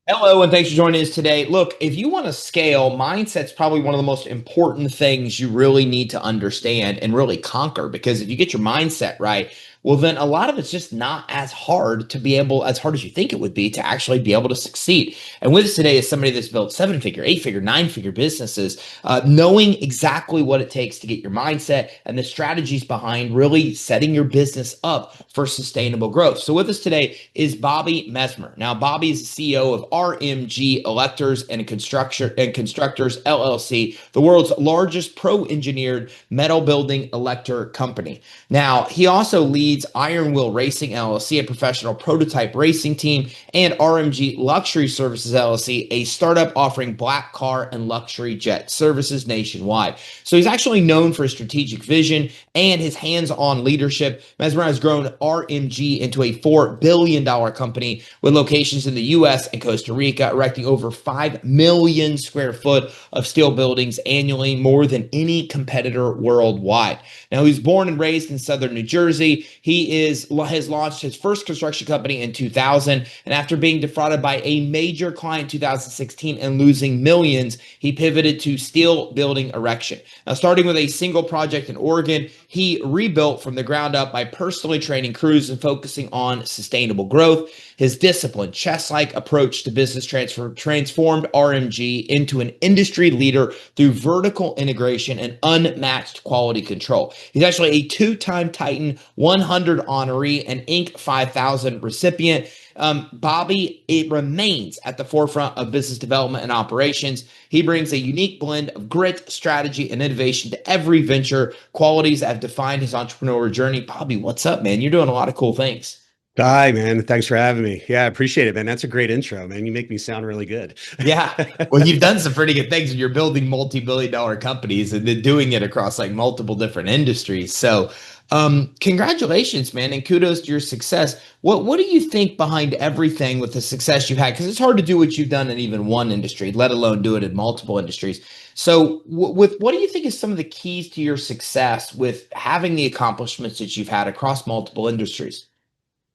Hello, and thanks for joining us today. Look, if you want to scale, mindset's probably one of the most important things you really need to understand and really conquer. Because if you get your mindset right, well, then a lot of it's just not as hard to be able, as hard as you think it would be to actually be able to succeed. And with us today is somebody that's built seven-figure, eight-figure, nine-figure businesses, knowing exactly what it takes to get your mindset and the strategies behind really setting your business up for sustainable growth. So with us today is Bobby Mesmer. Now, Bobby is the CEO of RMG Electors and Constructors LLC, the world's largest pro-engineered metal building elector company. Now, he also leads Iron Wheel Racing LLC, a professional prototype racing team, and RMG Luxury Services LLC, a startup offering black car and luxury jet services nationwide. So he's actually known for his strategic vision and his hands-on leadership. Mesmer has grown RMG into a $4 billion company with locations in the US and Costa Rica, erecting over 5 million square foot of steel buildings annually, more than any competitor worldwide. Now, he was born and raised in southern New Jersey. Has launched his first construction company in 2000, and after being defrauded by a major client in 2016 and losing millions, he pivoted to steel building erection. Now, starting with a single project in Oregon, he rebuilt from the ground up by personally training crews and focusing on sustainable growth. His disciplined, chess-like approach to business transformed RMG into an industry leader through vertical integration and unmatched quality control. He's actually a two-time Titan 100 honoree and Inc. 5000 recipient. Bobby, it remains at the forefront of business development and operations. He brings a unique blend of grit, strategy, and innovation to every venture, qualities that have defined his entrepreneurial journey. Bobby, what's up, man? You're doing a lot of cool things. Hi, man. Thanks for having me. Yeah, I appreciate it, man. That's a great intro, man. You make me sound really good. Yeah. Well, you've done some pretty good things and you're building multi-billion dollar companies and then doing it across like multiple different industries. So, congratulations, man, and kudos to your success. What do you think behind everything with the success you've had? Because it's hard to do what you've done in even one industry, let alone do it in multiple industries. So, with what do you think is some of the keys to your success with having the accomplishments that you've had across multiple industries?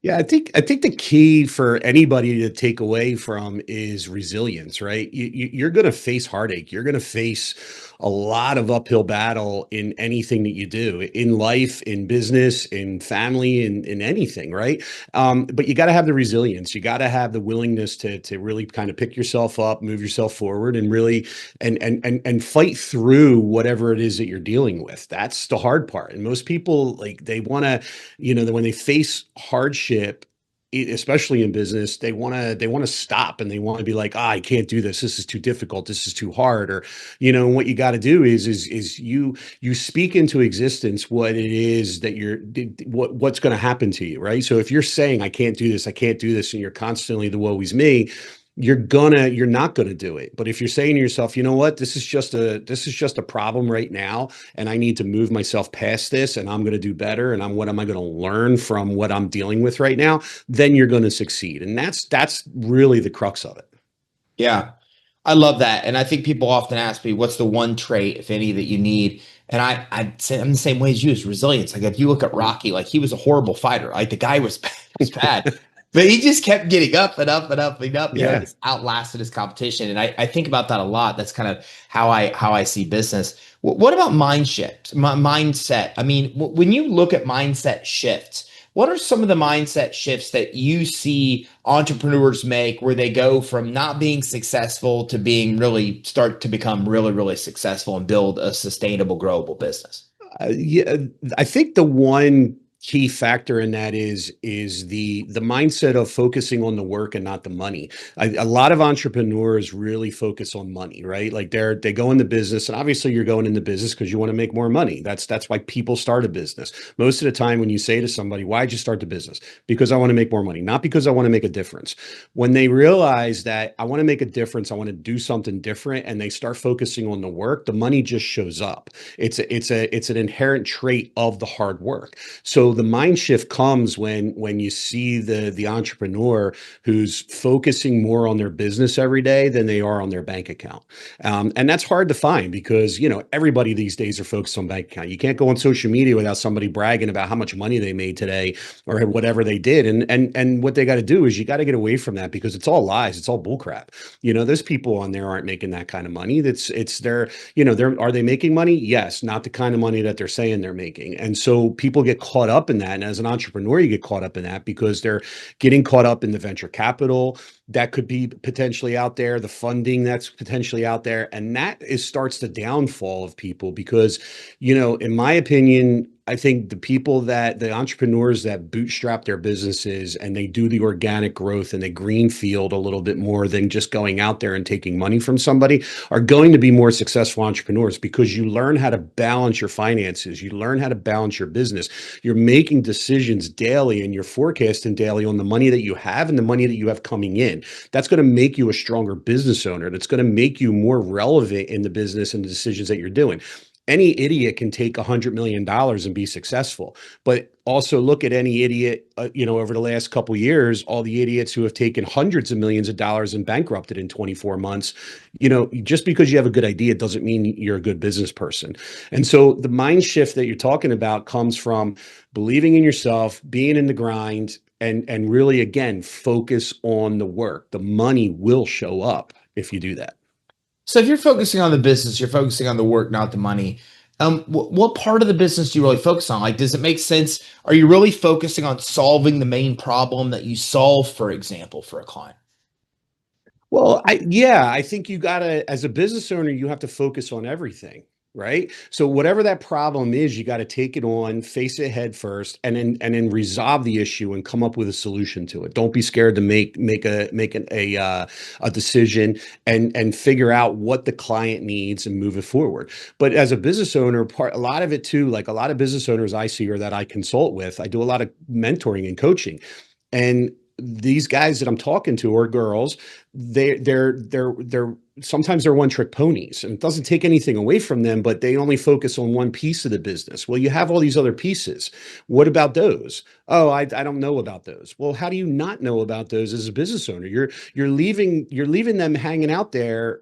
Yeah, I think the key for anybody to take away from is resilience, right? You're going to face heartache. You're going to face a lot of uphill battle in anything that you do, in life, in business, in family, in anything, right? But you got to have the resilience. You got to have the willingness to really kind of pick yourself up, move yourself forward, and really and fight through whatever it is that you're dealing with. That's the hard part. And most people like they want to, when they face hardship, especially in business, they want to stop and they want to be like, I can't do this. This is too difficult. This is too hard. Or, what you got to do is you speak into existence what it is that what's going to happen to you, right? So if you're saying, I can't do this, and you're constantly the woe is me, you're not gonna do it. But if you're saying to yourself, you know what, this is just a problem right now, and I need to move myself past this, and I'm gonna do better, and what am I gonna learn from what I'm dealing with right now? Then you're gonna succeed, and that's really the crux of it. Yeah. I love that. And I think people often ask me, what's the one trait, if any, that you need? And I'd say I'm the same way as you, is resilience. Like if you look at Rocky, like he was a horrible fighter. Like the guy was, was bad, but he just kept getting up and up and up and up, Yeah. just outlasted his competition. And I think about that a lot. That's kind of how I see business. What about mindset? I mean, when you look at mindset shifts, what are some of the mindset shifts that you see entrepreneurs make where they go from not being successful to being really start to become really, really successful and build a sustainable, growable business? Yeah, I think the one key factor in that is the mindset of focusing on the work and not the money. A lot of entrepreneurs really focus on money, right? Like they go into business, and obviously you're going into business because you want to make more money. That's why people start a business. Most of the time, when you say to somebody, "Why'd you start the business?" Because I want to make more money, not because I want to make a difference. When they realize that I want to make a difference, I want to do something different, and they start focusing on the work, the money just shows up. It's an inherent trait of the hard work. So so the mind shift comes when you see the entrepreneur who's focusing more on their business every day than they are on their bank account. And that's hard to find because, everybody these days are focused on bank account. You can't go on social media without somebody bragging about how much money they made today or whatever they did. And what they got to do is you got to get away from that because it's all lies. It's all bullcrap. Those people on there aren't making that kind of money. It's their, are they making money? Yes, not the kind of money that they're saying they're making. And so people get caught up in that. And as an entrepreneur, you get caught up in that because they're getting caught up in the venture capital that could be potentially out there, the funding that's potentially out there. And starts the downfall of people because, in my opinion, I think the entrepreneurs that bootstrap their businesses and they do the organic growth and they greenfield a little bit more than just going out there and taking money from somebody are going to be more successful entrepreneurs because you learn how to balance your finances. You learn how to balance your business. You're making decisions daily and you're forecasting daily on the money that you have and the money that you have coming in. That's going to make you a stronger business owner. That's going to make you more relevant in the business and the decisions that you're doing. Any idiot can take $100 million and be successful, but also look at any idiot, over the last couple of years, all the idiots who have taken hundreds of millions of dollars and bankrupted in 24 months. Just because you have a good idea doesn't mean you're a good business person. And so the mind shift that you're talking about comes from believing in yourself, being in the grind, and really, again, focus on the work. The money will show up if you do that. So if you're focusing on the business, you're focusing on the work, not the money. What part of the business do you really focus on? Like, does it make sense? Are you really focusing on solving the main problem that you solve, for example, for a client? Well, I think you gotta, as a business owner, you have to focus on everything, right? So whatever that problem is, you got to take it on, face it head first, and then resolve the issue and come up with a solution to it. Don't be scared to make a decision and figure out what the client needs and move it forward. But as a business owner, a lot of it too, like a lot of business owners I see or that I consult with, I do a lot of mentoring and coaching. And these guys that I'm talking to or girls, they're sometimes they're one trick ponies and it doesn't take anything away from them, but they only focus on one piece of the business. Well, you have all these other pieces. What about those? Oh, I don't know about those. Well, how do you not know about those as a business owner? You're leaving them hanging out there,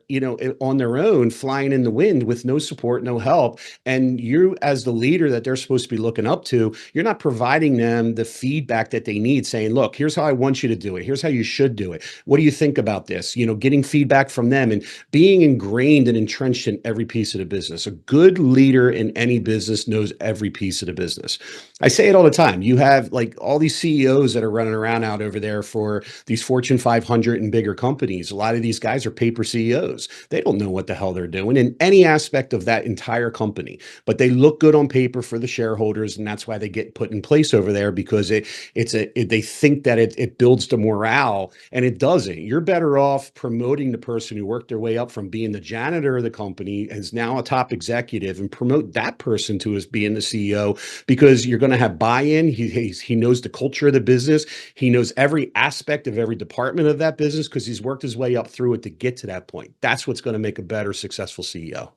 on their own, flying in the wind with no support, no help. And you, as the leader that they're supposed to be looking up to, you're not providing them the feedback that they need, saying, look, here's how I want you to do it. Here's how you should do it. What do you think about this? Getting feedback from them and being ingrained and entrenched in every piece of the business. A good leader in any business knows every piece of the business. I say it all the time. You have like all these CEOs that are running around out over there for these Fortune 500 and bigger companies. A lot of these guys are paper CEOs. They don't know what the hell they're doing in any aspect of that entire company, but they look good on paper for the shareholders. And that's why they get put in place over there because they think that it builds the morale, and it doesn't. You're better off promoting the person who worked their way up from being the janitor of the company as now a top executive and promote that person to as being the CEO because you're going to have buy-in. He knows the culture of the business. He knows every aspect of every department of that business because he's worked his way up through it to get to that point. That's what's going to make a better, successful CEO.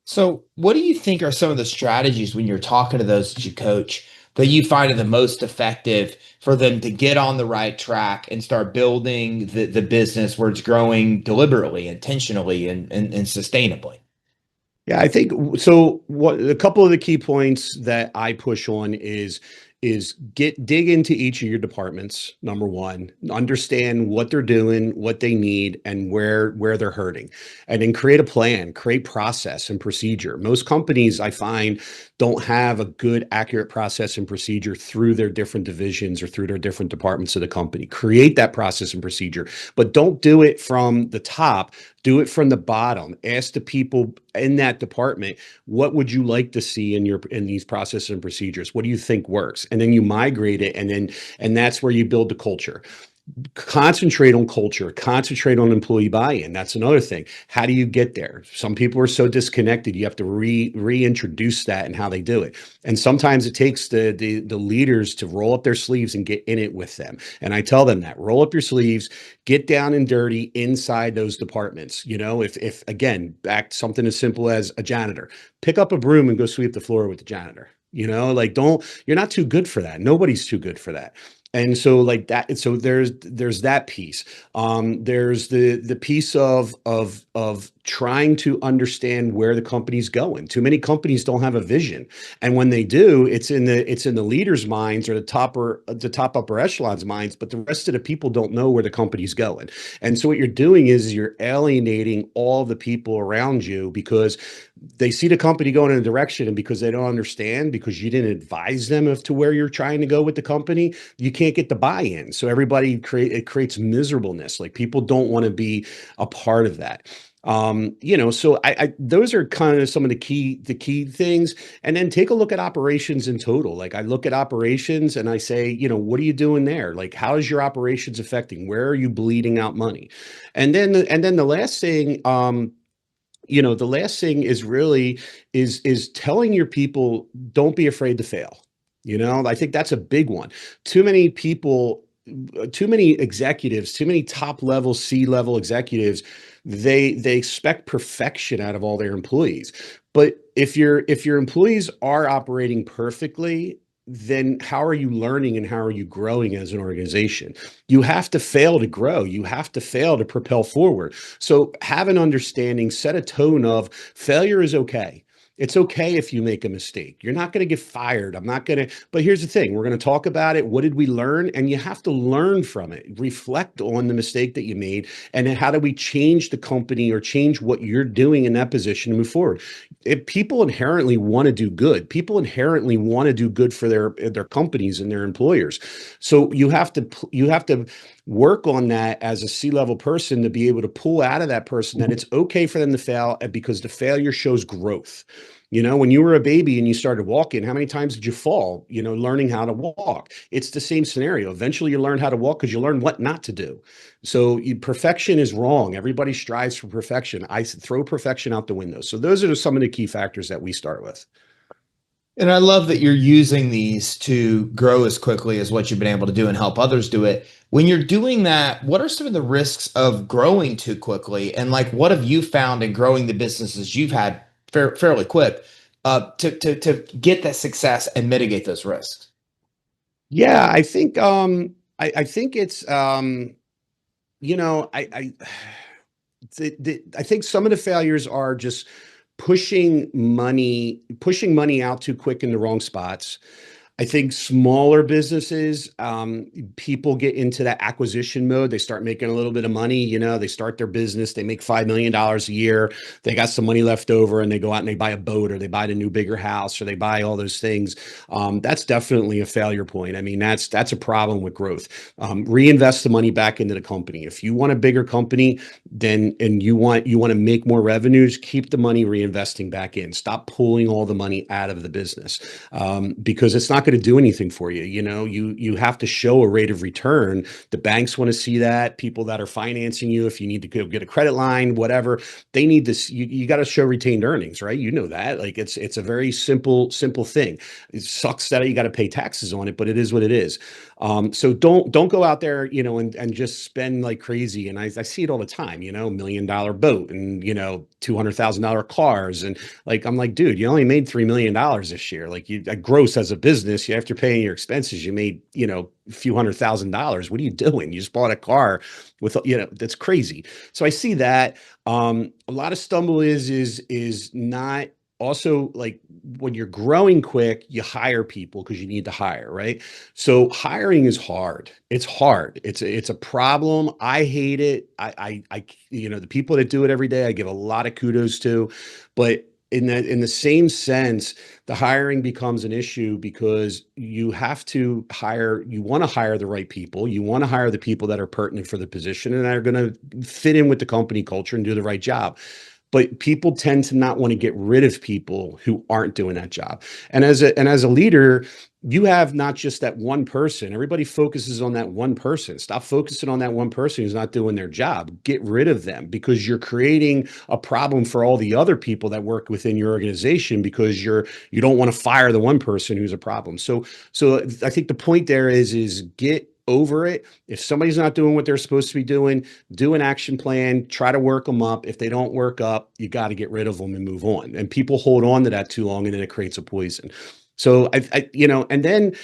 So, what do you think are some of the strategies when you're talking to those that you coach that you find are the most effective for them to get on the right track and start building the business where it's growing deliberately, intentionally, and sustainably? Yeah, I think so. What a couple of the key points that I push on is dig into each of your departments. Number one, understand what they're doing, what they need, and where they're hurting, and then create a plan, create process and procedure. Most companies I find don't have a good, accurate process and procedure through their different divisions or through their different departments of the company. Create that process and procedure, but don't do it from the top. Do it from the bottom. Ask the people in that department, what would you like to see in these processes and procedures? What do you think works? And then you migrate it, and that's where you build the culture. Concentrate on culture, concentrate on employee buy-in. That's another thing. How do you get there? Some people are so disconnected. You have to reintroduce that and how they do it. And sometimes it takes the leaders to roll up their sleeves and get in it with them. And I tell them that roll up your sleeves, get down and dirty inside those departments. If again, back to something as simple as a janitor, pick up a broom and go sweep the floor with the janitor. Like, don't, you're not too good for that. Nobody's too good for that. And so like that, so there's that piece. There's the piece of trying to understand where the company's going. Too many companies don't have a vision. And when they do, it's in the leaders' minds, or the top upper echelons minds, but the rest of the people don't know where the company's going. And so what you're doing is you're alienating all the people around you, because they see the company going in a direction, and because they don't understand, because you didn't advise them as to where you're trying to go with the company, you can't get the buy-in. So it creates miserableness. Like, people don't want to be a part of that. So those are kind of some of the key things. And then take a look at operations in total. Like, I look at operations and I say, what are you doing there? Like, how is your operations affecting? Where are you bleeding out money? And then the last thing, the last thing is really is telling your people, don't be afraid to fail. I think that's a big one. Too many people, too many executives, too many top level, C-level executives, they expect perfection out of all their employees. But if your employees are operating perfectly, then how are you learning and how are you growing as an organization? You have to fail to grow. You have to fail to propel forward. So have an understanding, set a tone of failure is okay. It's okay if you make a mistake. You're not going to get fired. I'm not going to, but here's the thing. We're going to talk about it. What did we learn? And you have to learn from it. Reflect on the mistake that you made. And then how do we change the company or change what you're doing in that position to move forward? If people inherently want to do good, people inherently want to do good for their companies and their employers. So you have to work on that as a C-level person, to be able to pull out of that person that it's okay for them to fail, because the failure shows growth. When you were a baby and you started walking, how many times did you fall, learning how to walk? It's the same scenario. Eventually you learn how to walk because you learn what not to do. So perfection is wrong. Everybody strives for perfection. I throw perfection out the window. So those are some of the key factors that we start with. And I love that you're using these to grow as quickly as what you've been able to do and help others do it. When you're doing that, what are some of the risks of growing too quickly? And like, what have you found in growing the businesses you've had fairly quick to get that success and mitigate those risks? Yeah, I think it's I I think some of the failures are just pushing money out too quick in the wrong spots. I think smaller businesses, people get into that acquisition mode. They start making a little bit of money. They start their business. They make $5 million a year. They got some money left over, and they go out and they buy a boat, or they buy a new, bigger house, or they buy all those things. That's definitely a failure point. I mean, that's a problem with growth. Reinvest the money back into the company. If you want a bigger company, and you want to make more revenues, keep the money reinvesting back in. Stop pulling all the money out of the business, because it's not going to do anything for you. You have to show a rate of return. The banks want to see that. People that are financing you, if you need to go get a credit line, whatever, they need this. You got to show retained earnings, right? That. Like, it's a very simple thing. It sucks that you got to pay taxes on it, but it is what it is. So don't go out there, and just spend like crazy. And I see it all the time, $1 million boat, and $200,000 cars. And like, I'm like, dude, you only made $3 million this year. Like, you gross as a business, you after paying your expenses, you made, a few $100,000. What are you doing? You just bought a car with, that's crazy. So I see that. A lot of stumble is not, also, like, when you're growing quick, you hire people because you need to hire, right? So hiring is hard. It's hard. It's a problem. I hate it. The people that do it every day, I give a lot of kudos to, but in the same sense, the hiring becomes an issue, because you want to hire the right people. You want to hire the people that are pertinent for the position and are going to fit in with the company culture and do the right job. But people tend to not want to get rid of people who aren't doing that job. And as a leader, you have not just that one person. Everybody focuses on that one person. Stop focusing on that one person who's not doing their job. Get rid of them, because you're creating a problem for all the other people that work within your organization, because you don't want to fire the one person who's a problem. So I think the point there is get over it. If somebody's not doing what they're supposed to be doing, do an action plan, try to work them up. If they don't work up, you got to get rid of them and move on. And people hold on to that too long, and then it creates a poison. So and then,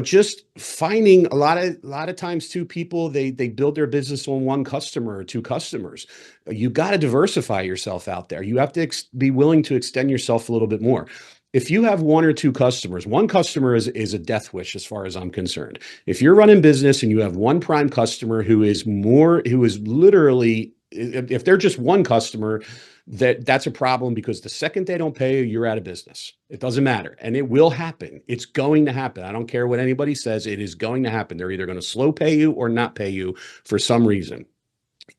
just finding a lot of times too, people, they build their business on one customer or two customers. You got to diversify yourself out there. You have to be willing to extend yourself a little bit more. If you have one or two customers, one customer is a death wish as far as I'm concerned. If you're running business and you have one prime customer who is literally, if they're just one customer, that's a problem, because the second they don't pay you, you're out of business. It doesn't matter. And it will happen. It's going to happen. I don't care what anybody says. It is going to happen. They're either going to slow pay you or not pay you for some reason.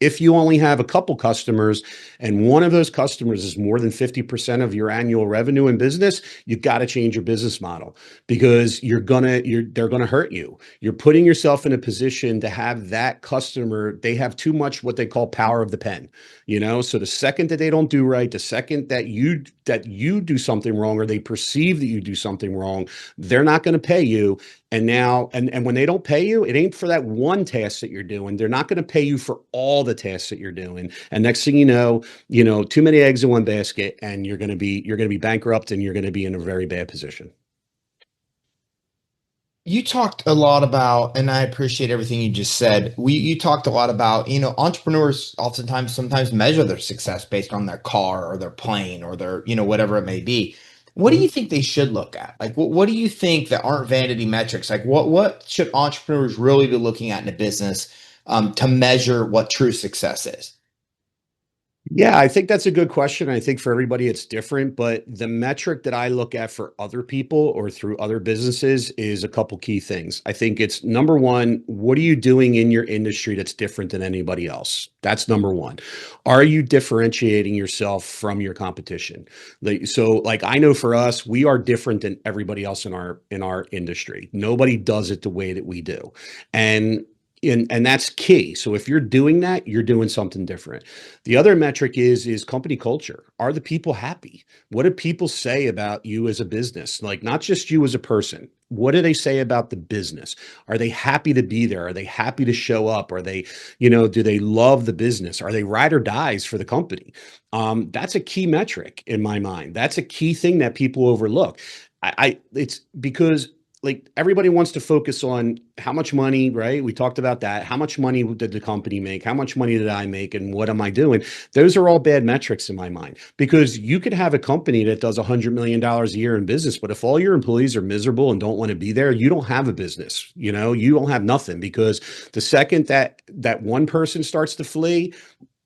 If you only have a couple customers and one of those customers is more than 50% of your annual revenue in business, you've got to change your business model, because they're going to hurt you. You're putting yourself in a position to have that customer. They have too much what they call power of the pen, so the second that they don't do right, the second that you do something wrong, or they perceive that you do something wrong, they're not going to pay you. And when they don't pay you, it ain't for that one task that you're doing. They're not going to pay you for all the tasks that you're doing. And next thing too many eggs in one basket, and you're going to be bankrupt, and you're going to be in a very bad position. You talked a lot about, and I appreciate everything you just said. You talked a lot about, entrepreneurs oftentimes sometimes measure their success based on their car or their plane or their, whatever it may be. What do you think they should look at? Like, what do you think that aren't vanity metrics? Like, what should entrepreneurs really be looking at in a business to measure what true success is? Yeah, I think that's a good question. I think for everybody it's different, but the metric that I look at for other people or through other businesses is a couple key things. I think it's number one, what are you doing in your industry that's different than anybody else? That's number one. Are you differentiating yourself from your competition? Like I know for us, we are different than everybody else in our industry. Nobody does it the way that we do. And and that's key. So if you're doing that, you're doing something different. The other metric is company culture. Are the people happy? What do people say about you as a business? Like, not just you as a person. What do they say about the business? Are they happy to be there? Are they happy to show up? Are they, do they love the business? Are they ride or dies for the company? That's a key metric in my mind. That's a key thing that people overlook. It's because, like, everybody wants to focus on how much money, right? We talked about that. How much money did the company make? How much money did I make? And what am I doing? Those are all bad metrics in my mind, because you could have a company that does $100 million a year in business, but if all your employees are miserable and don't want to be there, you don't have a business. You don't have nothing, because the second that one person starts to flee,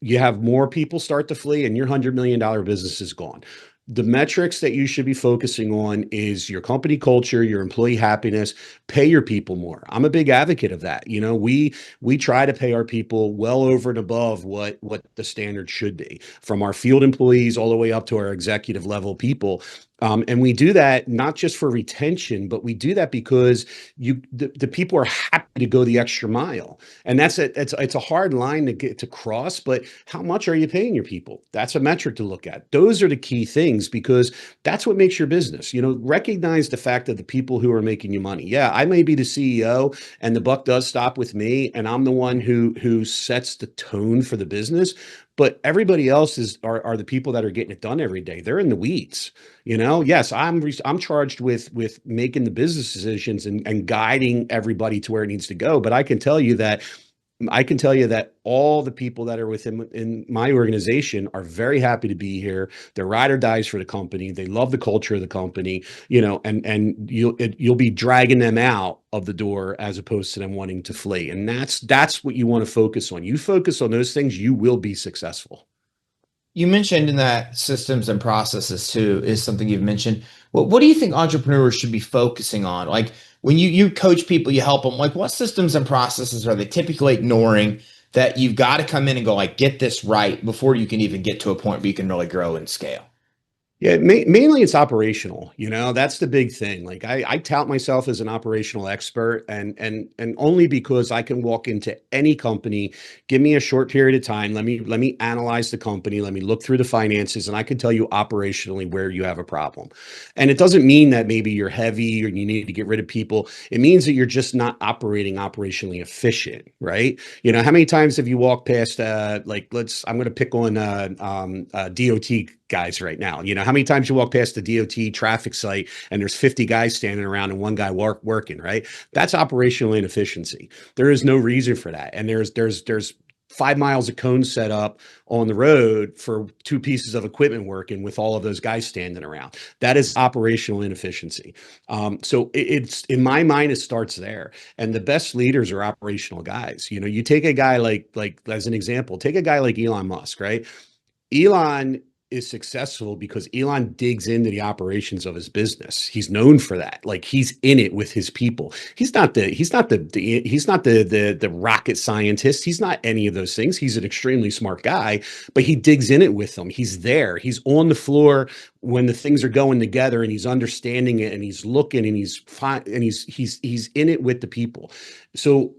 you have more people start to flee, and your $100 million business is gone. The metrics that you should be focusing on is your company culture, your employee happiness. Pay your people more. I'm a big advocate of that. We try to pay our people well over and above what the standard should be, from our field employees all the way up to our executive level people. And we do that not just for retention, but we do that because the people are happy to go the extra mile. And it's a hard line to get to cross, but how much are you paying your people? That's a metric to look at. Those are the key things, because that's what makes your business. Recognize the fact that the people who are making you money. Yeah, I may be the CEO and the buck does stop with me, and I'm the one who sets the tone for the business. But everybody else are the people that are getting it done every day. They're in the weeds. Yes, I'm charged with making the business decisions and guiding everybody to where it needs to go. But I can tell you that all the people that are within in my organization are very happy to be here. They're ride or dies for the company. They love the culture of the company, and you'll be dragging them out of the door as opposed to them wanting to flee. And that's what you want to focus on. You focus on those things, you will be successful. You mentioned in that systems and processes too is something you've mentioned. What do you think entrepreneurs should be focusing on? Like, when you coach people, you help them, like, what systems and processes are they typically ignoring that you've got to come in and go, like, get this right before you can even get to a point where you can really grow and scale? Yeah, mainly it's operational. That's the big thing. Like, I tout myself as an operational expert, and only because I can walk into any company, give me a short period of time, let me analyze the company, let me look through the finances, and I can tell you operationally where you have a problem. And it doesn't mean that maybe you're heavy or you need to get rid of people. It means that you're just not operating operationally efficient, right? How many times have you walked past I'm going to pick on DOT guys right now. You know, how many times you walk past the DOT traffic site and there's 50 guys standing around and one guy working, right? That's operational inefficiency. There is no reason for that. And there's 5 miles of cones set up on the road for two pieces of equipment working with all of those guys standing around. That is operational inefficiency. So it's in my mind, it starts there. And the best leaders are operational guys. You know, you take a guy like as an example, take a guy like Elon Musk, right? Elon is successful because Elon digs into the operations of his business. He's known for that. Like he's in it with his people. He's not the rocket scientist. He's not any of those things. He's an extremely smart guy, but he digs in it with them. He's there. He's on the floor when the things are going together, and he's understanding it, and he's looking, and he's fine, and he's in it with the people. So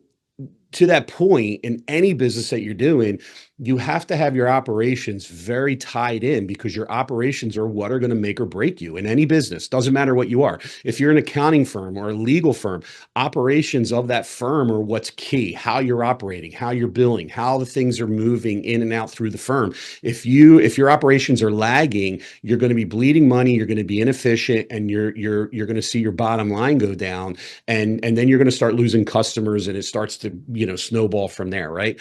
to that point, in any business that you're doing, you have to have your operations very tied in, because your operations are what are going to make or break you in any business. Doesn't matter what you are. If you're an accounting firm or a legal firm, operations of that firm are what's key. How you're operating, how you're billing, how the things are moving in and out through the firm. If your operations are lagging, you're going to be bleeding money, you're going to be inefficient, and you're going to see your bottom line go down, and then you're going to start losing customers, and it starts to, snowball from there, right?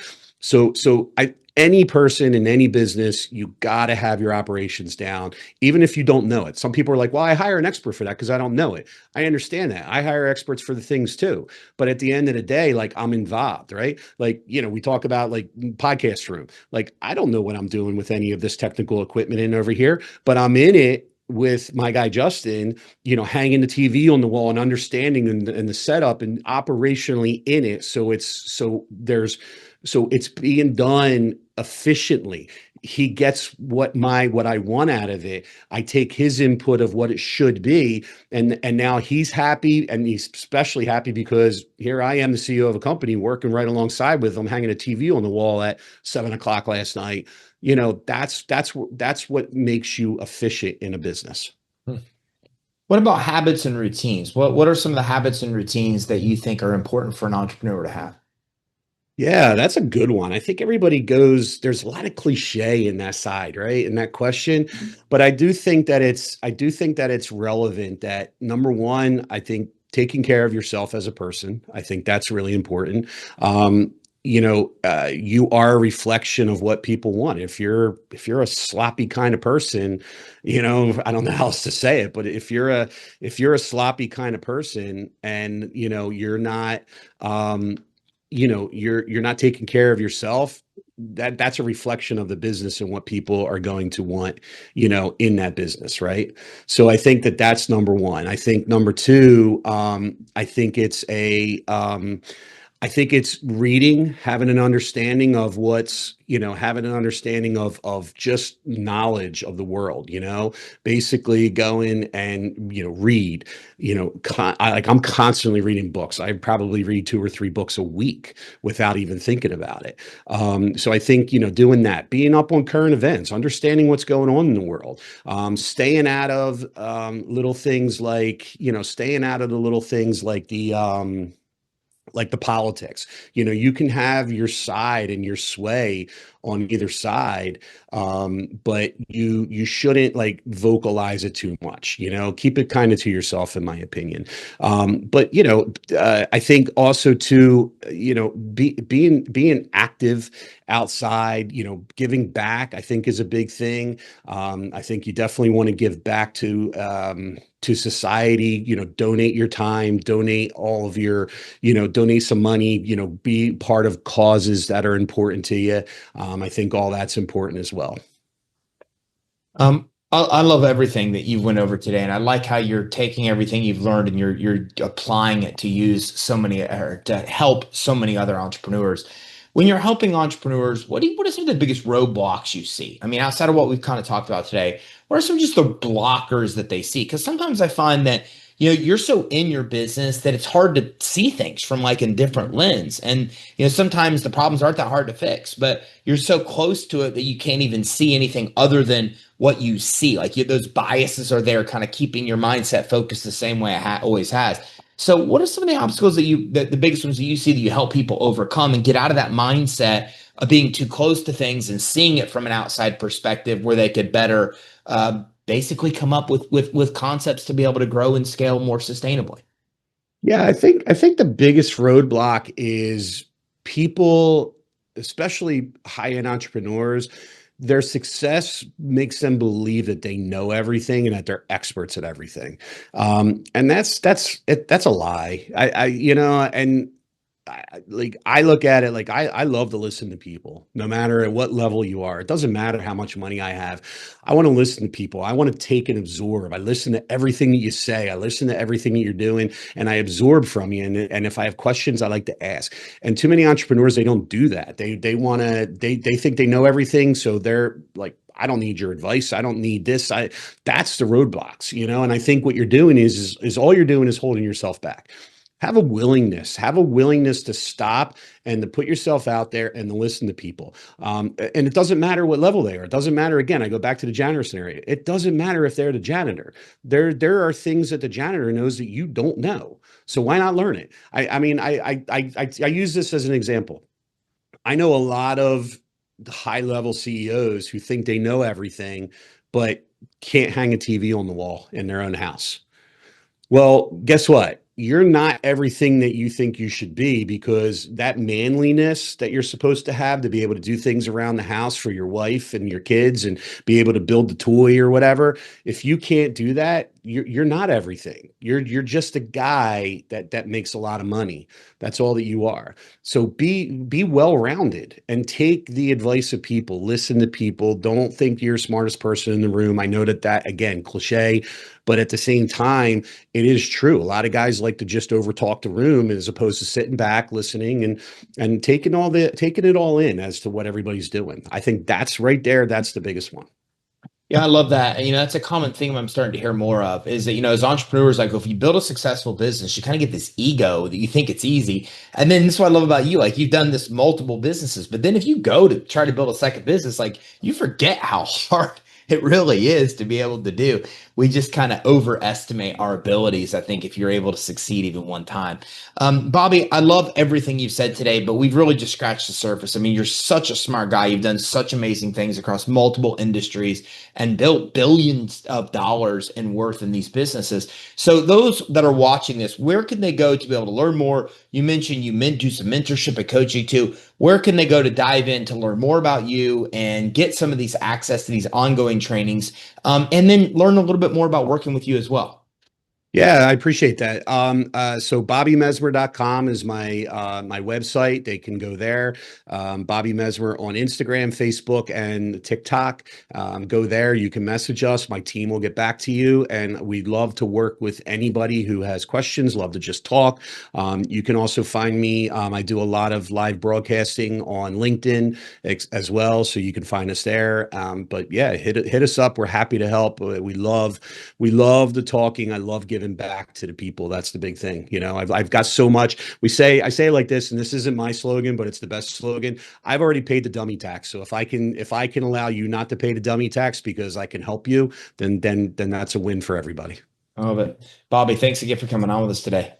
Any person in any business, you got to have your operations down, even if you don't know it. Some people are like, well, I hire an expert for that because I don't know it. I understand that. I hire experts for the things too. But at the end of the day, like, I'm involved, right? Like, we talk about like podcast room. Like, I don't know what I'm doing with any of this technical equipment in over here, but I'm in it with my guy Justin, hanging the TV on the wall and understanding and the setup and operationally in it. So it's being done efficiently. He gets what I want out of it. I take his input of what it should be, and now he's happy, and he's especially happy because here I am, the CEO of a company, working right alongside with him, hanging a TV on the wall at 7 o'clock last night. That's what makes you efficient in a business. Hmm. What about habits and routines? What are some of the habits and routines that you think are important for an entrepreneur to have? Yeah, that's a good one. I think there's a lot of cliche in that side, right? In that question. But I do think that it's relevant that, number one, I think taking care of yourself as a person, I think that's really important. You are a reflection of what people want. If you're a sloppy kind of person, I don't know how else to say it, but if you're a sloppy kind of person, and you're not, you're not taking care of yourself, that's a reflection of the business and what people are going to want, in that business, right? So I think that that's number one. I think number two, I think it's reading, having an understanding of having an understanding of just knowledge of the world, basically going and, read, I'm constantly reading books. I probably read 2 or 3 books a week without even thinking about it. So I think, doing that, being up on current events, understanding what's going on in the world, staying out of, little things like, staying out of the little things like the politics. You can have your side and your sway on either side, but you shouldn't like vocalize it too much. Keep it kind of to yourself, in my opinion. But I think also too, being active outside, giving back, I think, is a big thing. I think you definitely want to give back to society, donate your time, donate all of your, donate some money, be part of causes that are important to you. I think all that's important as well. I love everything that you went over today, and I like how you're taking everything you've learned and you're applying it to use so many, or to help so many other entrepreneurs. When you're helping entrepreneurs, what are some of the biggest roadblocks you see? I mean, outside of what we've kind of talked about today, what are some just the blockers that they see? Because sometimes I find that you're so in your business that it's hard to see things from like a different lens. And sometimes the problems aren't that hard to fix, but you're so close to it that you can't even see anything other than what you see. Like those biases are there, kind of keeping your mindset focused the same way it always has. So what are some of the obstacles that the biggest ones that you see that you help people overcome and get out of that mindset being too close to things and seeing it from an outside perspective where they could better basically come up with concepts to be able to grow and scale more sustainably. Yeah, I think the biggest roadblock is people, especially high-end entrepreneurs, their success makes them believe that they know everything and that they're experts at everything. And that's a lie. And like I look at it like I love to listen to people, no matter at what level you are. It doesn't matter how much money I have. I want to listen to people. I want to take and absorb. I listen to everything that you say. I listen to everything that you're doing, and I absorb from you. And if I have questions, I like to ask. And too many entrepreneurs, they don't do that. They want to they think they know everything, so they're like, I don't need your advice. I don't need this. That's the roadblocks, you know. And I think what you're doing is all you're doing is holding yourself back. Have a willingness to stop and to put yourself out there and to listen to people. And it doesn't matter what level they are. It doesn't matter. Again, I go back to the janitor scenario. It doesn't matter if they're the janitor. There are things that the janitor knows that you don't know. So why not learn it? I mean, I use this as an example. I know a lot of high level CEOs who think they know everything, but can't hang a TV on the wall in their own house. Well, guess what? You're not everything that you think you should be, because that manliness that you're supposed to have to be able to do things around the house for your wife and your kids and be able to build the toy or whatever, if you can't do that, you're not everything. You're just a guy that makes a lot of money. That's all that you are. So be well-rounded and take the advice of people. Listen to people. Don't think you're the smartest person in the room. I know that again, cliche, but at the same time, it is true. A lot of guys like to just overtalk the room as opposed to sitting back, listening and taking it all in as to what everybody's doing. I think that's right there. That's the biggest one. Yeah, I love that. That's a common theme I'm starting to hear more of is that, as entrepreneurs, like if you build a successful business, you kind of get this ego that you think it's easy. And then this is what I love about you. Like you've done this multiple businesses, but then if you go to try to build a second business, like you forget how hard it really is to be able to do. We just kind of overestimate our abilities, I think, if you're able to succeed even one time. Bobby, I love everything you've said today, but we've really just scratched the surface. I mean, you're such a smart guy. You've done such amazing things across multiple industries and built billions of dollars in worth in these businesses. So those that are watching this, where can they go to be able to learn more? You mentioned you do some mentorship and coaching too. Where can they go to dive in to learn more about you and get some of these access to these ongoing trainings, and then learn a little bit more about working with you as well? Yeah, I appreciate that. So BobbyMesmer.com is my website. They can go there. Bobby Mesmer on Instagram, Facebook, and TikTok. Go there. You can message us. My team will get back to you, and we'd love to work with anybody who has questions. Love to just talk. You can also find me. I do a lot of live broadcasting on LinkedIn as well, so you can find us there. But yeah, hit us up. We're happy to help. We love the talking. I love giving back to the people. That's the big thing. I've got so much. I say it like this, and this isn't my slogan, but it's the best slogan. I've already paid the dummy tax. So if I can allow you not to pay the dummy tax because I can help you, then that's a win for everybody. I love it. Bobby, thanks again for coming on with us today.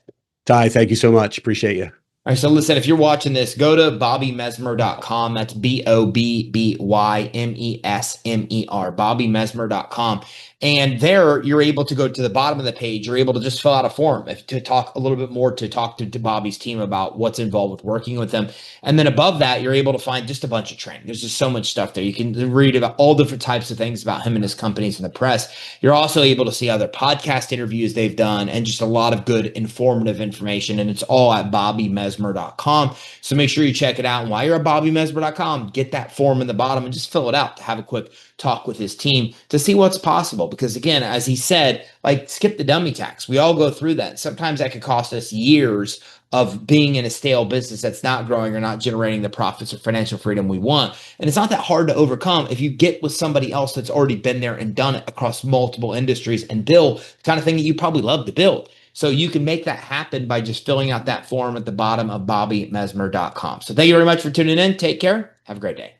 Ty, thank you so much. Appreciate you. All right, so listen, if you're watching this, go to BobbyMesmer.com. That's BobbyMesmer, BobbyMesmer.com. And there you're able to go to the bottom of the page. You're able to just fill out a form to talk a little bit more, to talk to Bobby's team about what's involved with working with them. And then above that, you're able to find just a bunch of training. There's just so much stuff there. You can read about all different types of things about him and his companies in the press. You're also able to see other podcast interviews they've done and just a lot of good informative information. And it's all at BobbyMesmer.com. So make sure you check it out. And while you're at BobbyMesmer.com, get that form in the bottom and just fill it out to have a quick talk with his team to see what's possible. Because again, as he said, like skip the dummy tax. We all go through that. Sometimes that could cost us years of being in a stale business that's not growing or not generating the profits or financial freedom we want. And it's not that hard to overcome if you get with somebody else that's already been there and done it across multiple industries and build the kind of thing that you probably love to build. So you can make that happen by just filling out that form at the bottom of BobbyMesmer.com. So thank you very much for tuning in. Take care. Have a great day.